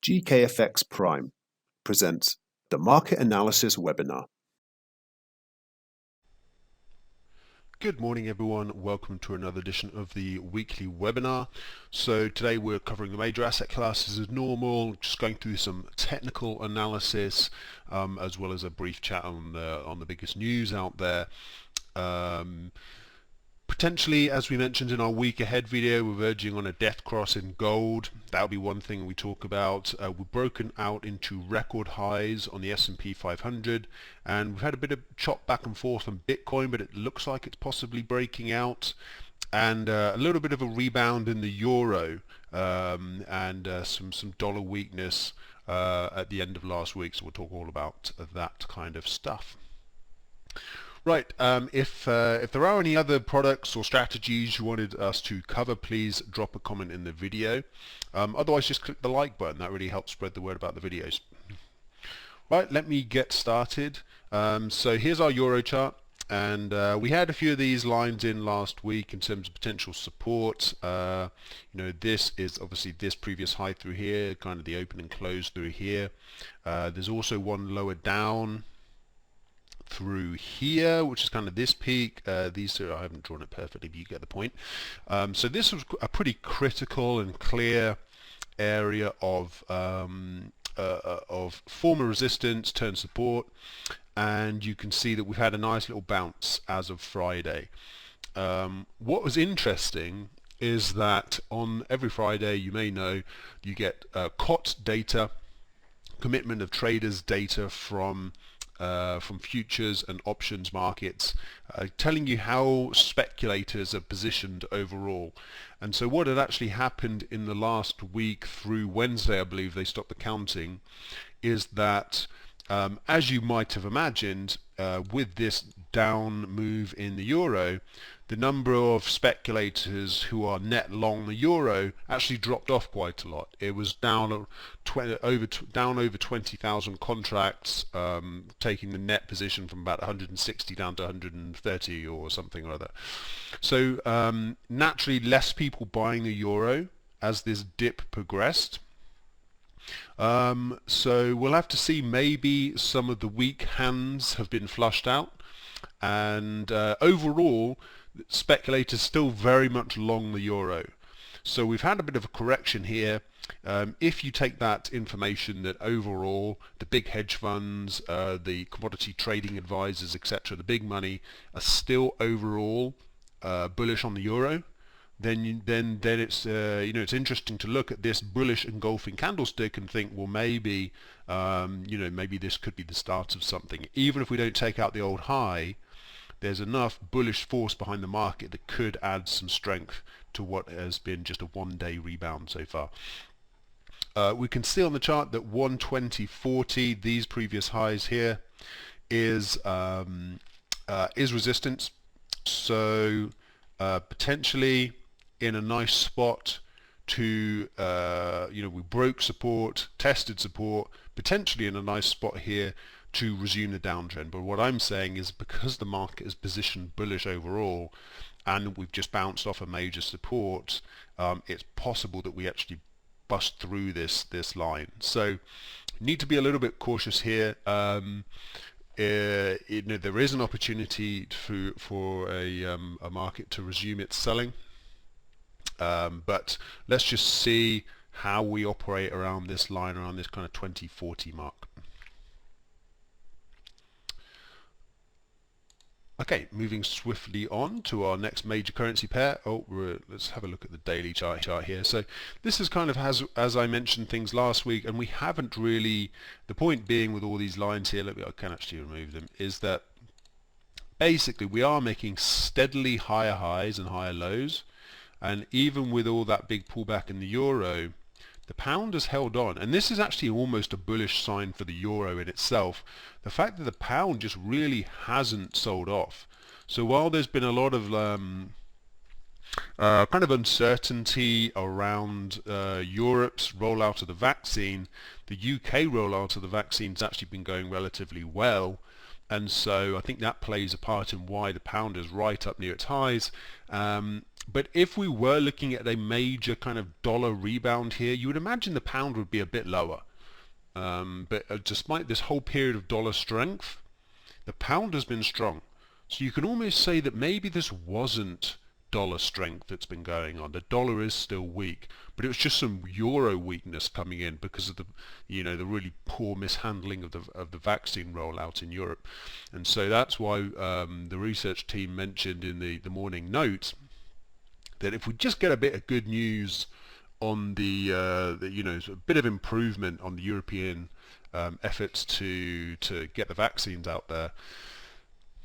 GKFX Prime presents the Market Analysis Webinar. Good morning everyone, welcome to another edition of the weekly webinar. So today we're covering the major asset classes as normal, just going through some technical analysis as well as a brief chat on the biggest news out there. Potentially, as we mentioned in our week ahead video, we're verging on a death cross in gold. That'll be one thing we talk about. We've broken out into record highs on the S&P 500, and we've had a bit of chop back and forth on Bitcoin, but it looks like it's possibly breaking out. And a little bit of a rebound in the euro and some dollar weakness at the end of last week. So we'll talk all about that kind of stuff. Right, if there are any other products or strategies you wanted us to cover, please drop a comment in the video. Otherwise, just click the like button. That really helps spread the word about the videos. Right, let me get started. So here's our Euro chart, and we had a few of these lines in last week in terms of potential support. This is obviously this previous high through here, kind of the open and close through here. There's also one lower down through here, which is kind of this peak. These two, I haven't drawn it perfectly, but you get the point. So this was a pretty critical and clear area of former resistance turned support, and you can see that we've had a nice little bounce as of Friday. What was interesting is that on every Friday, you may know, you get COT data, commitment of traders data from futures and options markets, telling you how speculators are positioned overall. And so what had actually happened in the last week through Wednesday, I believe they stopped the counting, is that as you might have imagined, with this down move in the euro, the number of speculators who are net long the euro actually dropped off quite a lot. It was down over 20,000 contracts, taking the net position from about 160 down to 130 or something or other. So naturally, less people buying the euro as this dip progressed. So we'll have to see. Maybe some of the weak hands have been flushed out, and overall speculators still very much long the euro. So we've had a bit of a correction here. If you take that information that overall the big hedge funds, the commodity trading advisors, etc., the big money are still overall bullish on the euro, then it's it's interesting to look at this bullish engulfing candlestick and think, well, maybe maybe this could be the start of something. Even if we don't take out the old high, there's enough bullish force behind the market that could add some strength to what has been just a one-day rebound so far. We can see on the chart that 120.40, these previous highs here, is resistance. So potentially in a nice spot to we broke support, tested support, potentially in a nice spot here to resume the downtrend. But what I'm saying is, because the market is positioned bullish overall and we've just bounced off a major support, it's possible that we actually bust through this line. So need to be a little bit cautious here. There is an opportunity for a market to resume its selling, but let's just see how we operate around this line, around this kind of 2040 mark. Okay, moving swiftly on to our next major currency pair. Let's have a look at the daily chart here. So this is kind of as I mentioned things last week, and we haven't really, the point being with all these lines here, I can actually remove them, is that basically we are making steadily higher highs and higher lows, and even with all that big pullback in the euro, the pound has held on, and this is actually almost a bullish sign for the euro in itself. The fact that the pound just really hasn't sold off. So while there's been a lot of kind of uncertainty around Europe's rollout of the vaccine, the UK rollout of the vaccine has actually been going relatively well, and so I think that plays a part in why the pound is right up near its highs. But if we were looking at a major kind of dollar rebound here, you would imagine the pound would be a bit lower. But despite this whole period of dollar strength, the pound has been strong. So you can almost say that maybe this wasn't dollar strength that's been going on. The dollar is still weak, but it was just some euro weakness coming in because of the, the really poor mishandling of the vaccine rollout in Europe. And so that's why the research team mentioned in the morning note that if we just get a bit of good news on a bit of improvement on the European efforts to get the vaccines out there,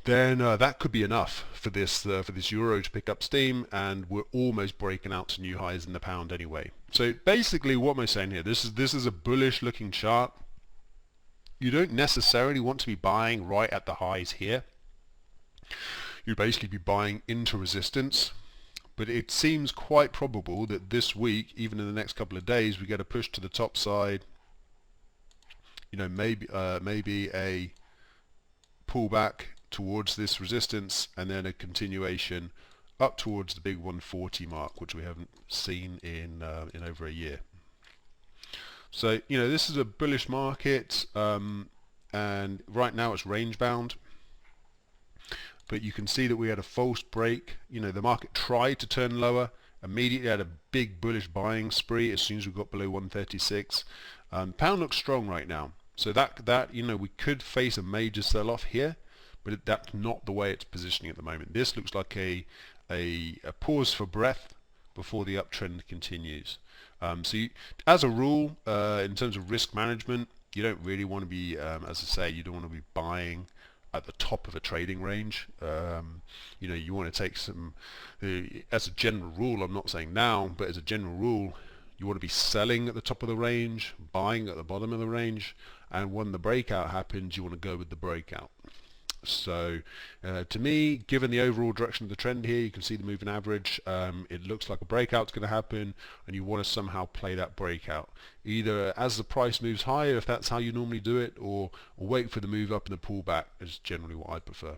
then that could be enough for this euro to pick up steam, and we're almost breaking out to new highs in the pound anyway. So basically, what am I saying here? This is a bullish looking chart. You don't necessarily want to be buying right at the highs here. You'd basically be buying into resistance. But it seems quite probable that this week, even in the next couple of days, we get a push to the top side. Maybe a pullback towards this resistance, and then a continuation up towards the big 140 mark, which we haven't seen in over a year. So this is a bullish market, and right now it's range bound. But you can see that we had a false break. The market tried to turn lower, immediately had a big bullish buying spree as soon as we got below 136. Pound looks strong right now, so that we could face a major sell-off here, but that's not the way it's positioning at the moment. This looks like a pause for breath before the uptrend continues. As a rule, in terms of risk management, you don't really want to be, as I say, you don't want to be buying at the top of a trading range. You want to take some, as a general rule, I'm not saying now, but as a general rule, you want to be selling at the top of the range, buying at the bottom of the range, and when the breakout happens, you want to go with the breakout. So to me, given the overall direction of the trend here, you can see the moving average, it looks like a breakout's going to happen, and you want to somehow play that breakout, either as the price moves higher, if that's how you normally do it, or wait for the move up and the pullback is generally what I prefer.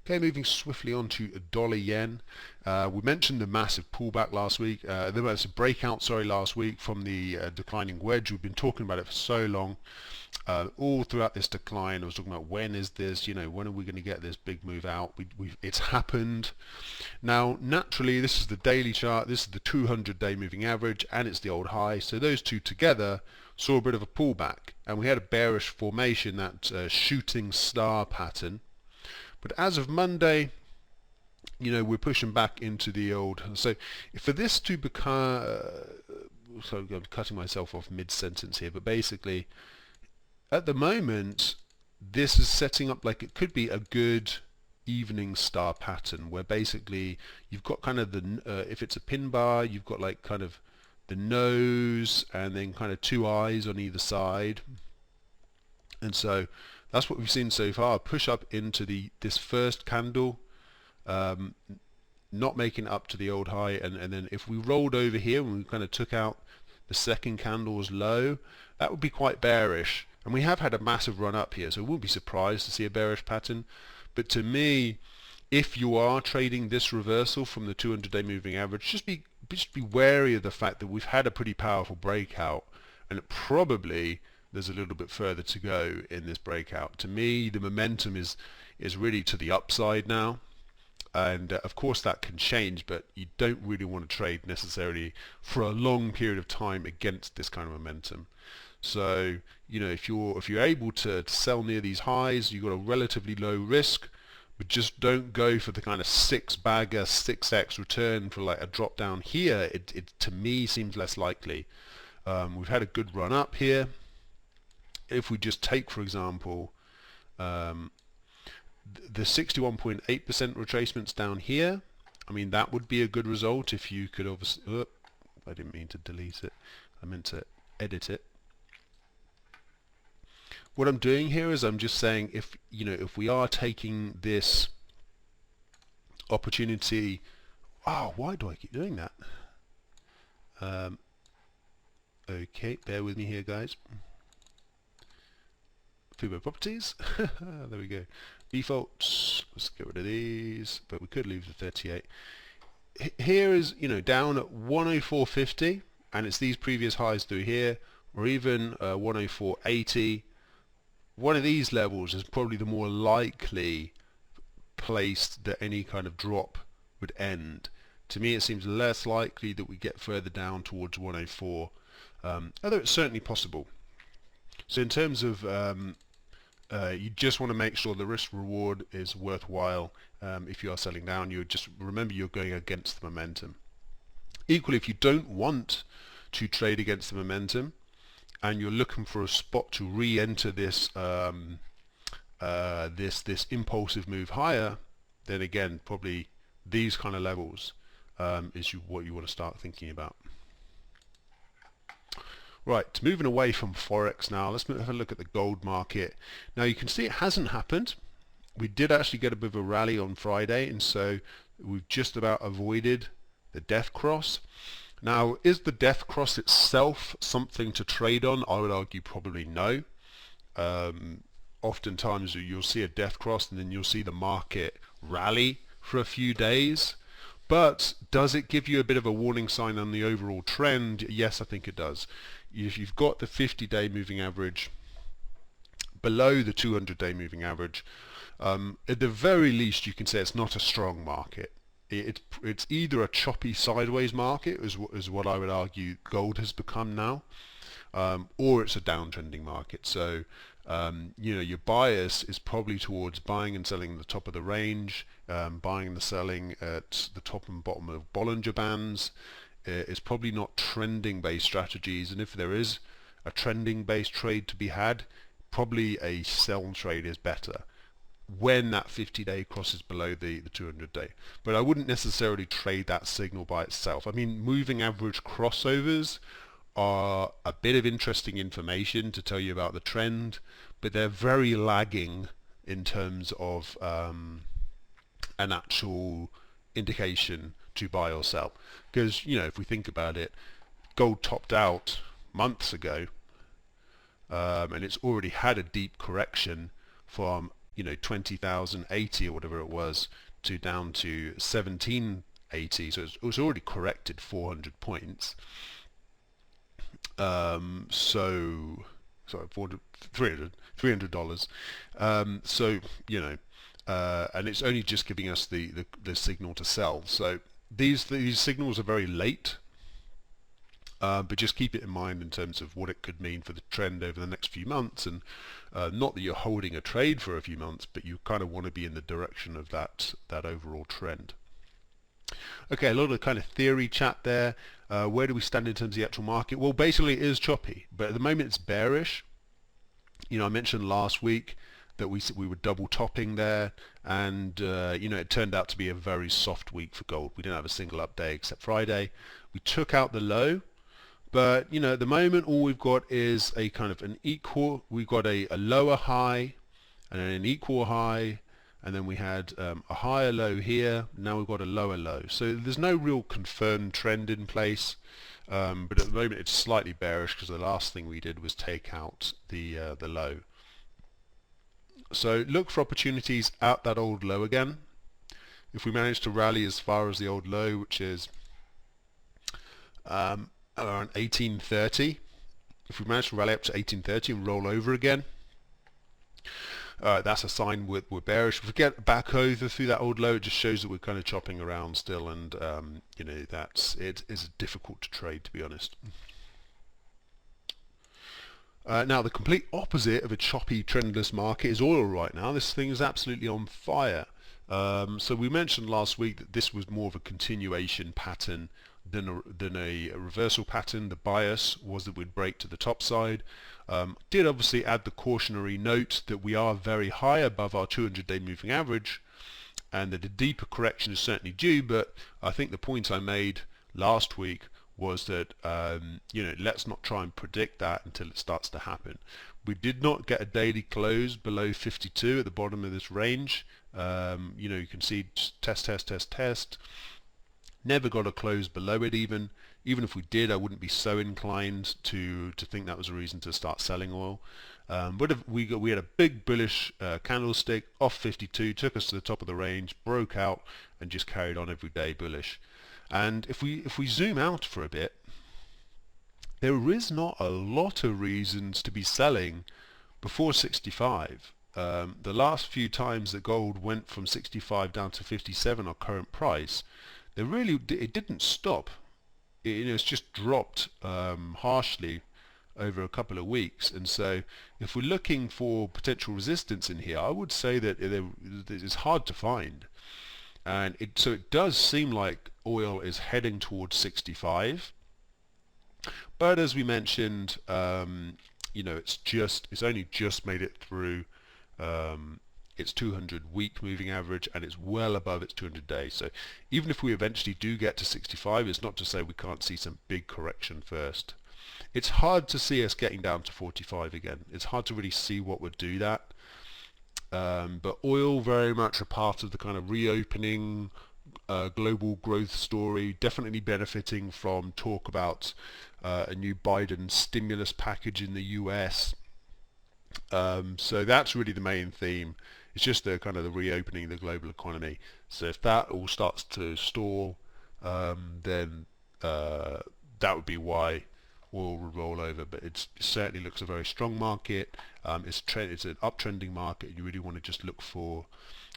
Okay, moving swiftly on to dollar yen. We mentioned the massive pullback last week, the massive breakout, last week from the declining wedge. We've been talking about it for so long. All throughout this decline, I was talking about when is this, when are we going to get this big move out? It's happened. Now, naturally, this is the daily chart, this is the 200-day moving average, and it's the old high. So those two together saw a bit of a pullback, and we had a bearish formation, that shooting star pattern. But as of Monday, we're pushing back into the old. So for this to become, so I'm cutting myself off mid-sentence here, but basically, at the moment, this is setting up like it could be a good evening star pattern, where basically you've got kind of if it's a pin bar, you've got like kind of the nose and then kind of two eyes on either side. And so that's what we've seen so far, push up into this first candle, not making it up to the old high, and then if we rolled over here and we kind of took out the second candle's low, that would be quite bearish. And we have had a massive run up here, so I wouldn't be surprised to see a bearish pattern. But to me, if you are trading this reversal from the 200-day moving average, just be wary of the fact that we've had a pretty powerful breakout, and probably there's a little bit further to go in this breakout. To me, the momentum is really to the upside now, and of course that can change, but you don't really want to trade necessarily for a long period of time against this kind of momentum. So if you're able to sell near these highs, you've got a relatively low risk, but just don't go for the kind of 6-bagger 6x return for like a drop down here. It to me seems less likely. We've had a good run up here. If we just take, for example, the 61.8% retracements down here, I mean, that would be a good result if you could obviously, I didn't mean to delete it, I meant to edit it. What I'm doing here is I'm just saying, if we are taking this opportunity, why do I keep doing that? Okay, bear with me here, guys. FIBO properties. There we go. Defaults. Let's get rid of these, but we could leave the 38. Here is, down at 104.50, and it's these previous highs through here, or even 104.80. One of these levels is probably the more likely place that any kind of drop would end. To me, it seems less likely that we get further down towards 104, although it's certainly possible. So in terms of you just want to make sure the risk reward is worthwhile. If you are selling down, you just remember you're going against the momentum. Equally, if you don't want to trade against the momentum and you're looking for a spot to re-enter this this impulsive move higher, then again probably these kind of levels is what you want to start thinking about. Right, moving away from Forex now, let's have a look at the gold market. Now you can see it hasn't happened. We did actually get a bit of a rally on Friday, and so we've just about avoided the death cross. Now, is the death cross itself something to trade on? I would argue probably no. Oftentimes you'll see a death cross and then you'll see the market rally for a few days. But does it give you a bit of a warning sign on the overall trend? Yes, I think it does. If you've got the 50-day moving average below the 200-day moving average, at the very least you can say it's not a strong market. It's either a choppy sideways market, is what I would argue gold has become now, or it's a downtrending market. So your bias is probably towards buying and selling the top of the range, buying and selling at the top and bottom of Bollinger Bands. It's probably not trending based strategies, and if there is a trending based trade to be had, probably a sell trade is better when that 50-day crosses below the 200-day. But I wouldn't necessarily trade that signal by itself. I mean, moving average crossovers are a bit of interesting information to tell you about the trend, but they're very lagging in terms of an actual indication to buy or sell. Because, if we think about it, gold topped out months ago, and it's already had a deep correction from 20,080 or whatever it was to down to 1780, so it was already corrected 400 points. So sorry, $300. And it's only just giving us the signal to sell. So these signals are very late, but just keep it in mind in terms of what it could mean for the trend over the next few months. And not that you're holding a trade for a few months, but you kind of want to be in the direction of that overall trend. Okay, a lot of kind of theory chat there. Where do we stand in terms of the actual market? Well, basically it is choppy, but at the moment it's bearish. I mentioned last week that we were double topping there, and it turned out to be a very soft week for gold. We didn't have a single up day except Friday. We took out the low, but at the moment all we've got is a kind of an equal. We've got a lower high and then an equal high, and then we had a higher low here. Now we've got a lower low, so there's no real confirmed trend in place, but at the moment it's slightly bearish because the last thing we did was take out the low. So look for opportunities at that old low again. If we manage to rally as far as the old low, which is around 1830, if we manage to rally up to 1830 and roll over again, that's a sign we're bearish. If we get back over through that old low, it just shows that we're kind of chopping around still, and it is difficult to trade, to be honest. Now the complete opposite of a choppy trendless market is oil right now. This thing is absolutely on fire. So we mentioned last week that this was more of a continuation pattern than a reversal pattern. The bias was that we'd break to the top side. Did obviously add the cautionary note that we are very high above our 200-day moving average, and that a deeper correction is certainly due. But I think the point I made last week was that let's not try and predict that until it starts to happen. We did not get a daily close below 52 at the bottom of this range. You can see test, Never got a close below it even. Even if we did, I wouldn't be so inclined to think that was a reason to start selling oil. But if we had a big bullish candlestick off 52, took us to the top of the range, broke out, and just carried on every day bullish. And if we zoom out for a bit, there is not a lot of reasons to be selling before 65. The last few times that gold went from 65 down to 57, our current price, it didn't stop. It's just dropped harshly over a couple of weeks. And so if we're looking for potential resistance in here, I would say that it's hard to find. And so it does seem like oil is heading towards 65. But as we mentioned, it's only just made it through its 200 week moving average, and it's well above its 200 days. So even if we eventually do get to 65, it's not to say we can't see some big correction first. It's hard to see us getting down to 45 again. It's hard to really see what would do that. But oil very much a part of the kind of reopening global growth story, definitely benefiting from talk about a new Biden stimulus package in the US. So that's really the main theme. It's just the kind of the reopening of the global economy. So if that all starts to stall, then that would be why oil will roll over. But it certainly looks a very strong market. It's an uptrending market. You really want to just look for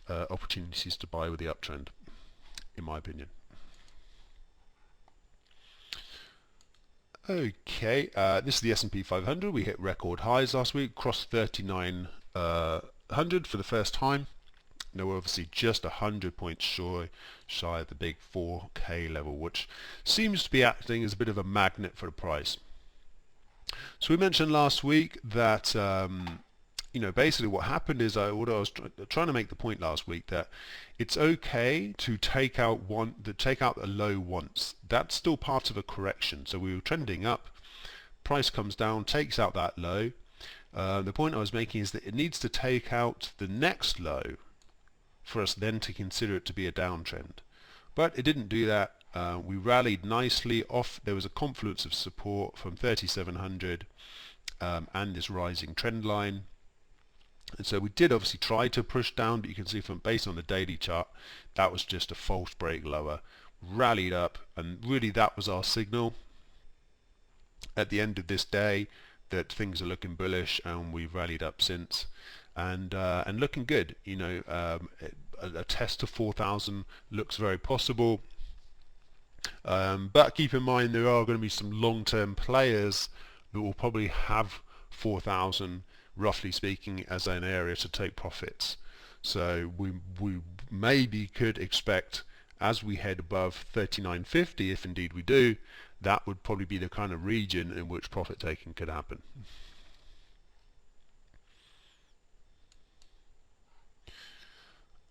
opportunities to buy with the uptrend, in my opinion. Okay, this is the S&P 500. We hit record highs last week, crossed 3,900 for the first time. Now we're obviously just 100 points shy of the big 4K level, which seems to be acting as a bit of a magnet for the price. So we mentioned last week that basically what happened is I was trying to make the point last week that it's okay to take out a low once. That's still part of a correction. So we were trending up, price comes down, takes out that low. The point I was making is that it needs to take out the next low for us then to consider it to be a downtrend. But it didn't do that. We rallied nicely off. There was a confluence of support from 3,700 and this rising trend line. And so we did obviously try to push down, but you can see from based on the daily chart, that was just a false break lower. Rallied up, and really that was our signal at the end of this day that things are looking bullish, and we've rallied up since, and looking good. A test to 4,000 looks very possible. But keep in mind there are going to be some long-term players that will probably have 4,000, roughly speaking, as an area to take profits. So we maybe could expect, as we head above 39.50, if indeed we do, that would probably be the kind of region in which profit taking could happen.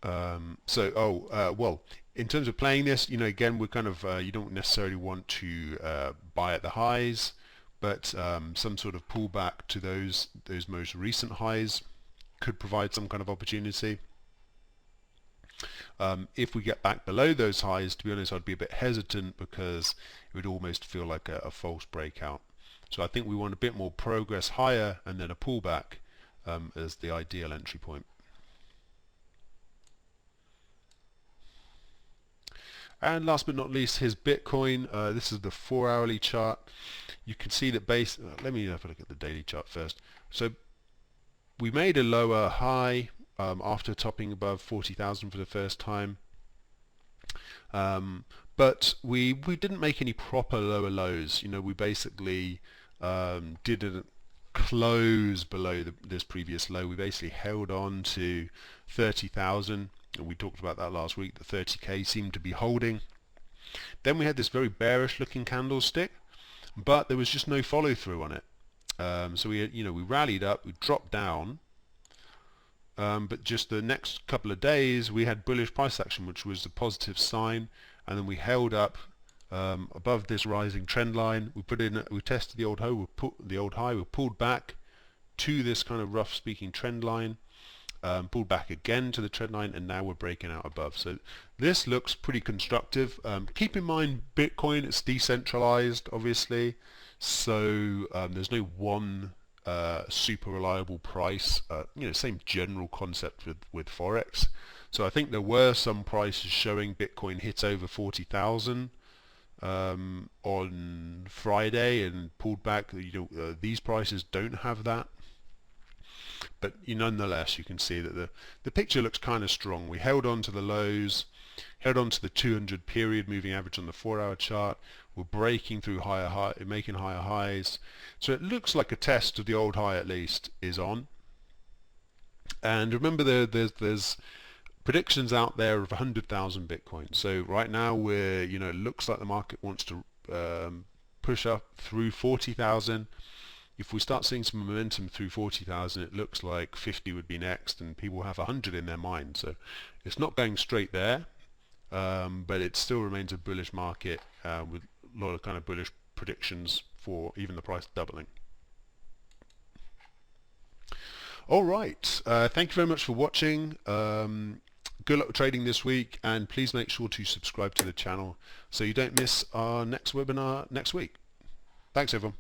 Well, in terms of playing this, again, we're kind of, you don't necessarily want to buy at the highs, but some sort of pullback to those most recent highs could provide some kind of opportunity. If we get back below those highs, to be honest, I'd be a bit hesitant because it would almost feel like a false breakout. So I think we want a bit more progress higher and then a pullback as the ideal entry point. And last but not least, here's Bitcoin. This is the 4-hourly chart. You can see that let me have a look at the daily chart first. So we made a lower high after topping above 40,000 for the first time. But we didn't make any proper lower lows. We basically didn't close below this previous low. We basically held on to 30,000. And we talked about that last week. The 30k seemed to be holding. Then we had this very bearish looking candlestick, but there was just no follow through on it. So we rallied up, we dropped down, but just the next couple of days we had bullish price action, which was a positive sign, and then we held up above this rising trend line. We tested the old high, we pulled back to this kind of rough speaking trend line. pulled back again to the trend line, and now we're breaking out above. So this looks pretty constructive. Keep in mind Bitcoin is decentralized, obviously, so there's no one super reliable price. Same general concept with Forex. So I think there were some prices showing Bitcoin hit over 40,000 on Friday and pulled back. These prices don't have that. But nonetheless, you can see that the picture looks kind of strong. We held on to the lows, held on to the 200 period moving average on the 4-hour chart. We're breaking through making higher highs. So it looks like a test of the old high at least is on. And remember, there's predictions out there of 100,000 Bitcoin. So right now it looks like the market wants to push up through 40,000. If we start seeing some momentum through 40,000, it looks like 50 would be next, and people have 100 in their mind. So it's not going straight there, but it still remains a bullish market with a lot of kind of bullish predictions for even the price doubling. All right, thank you very much for watching. Good luck with trading this week, and please make sure to subscribe to the channel so you don't miss our next webinar next week. Thanks everyone.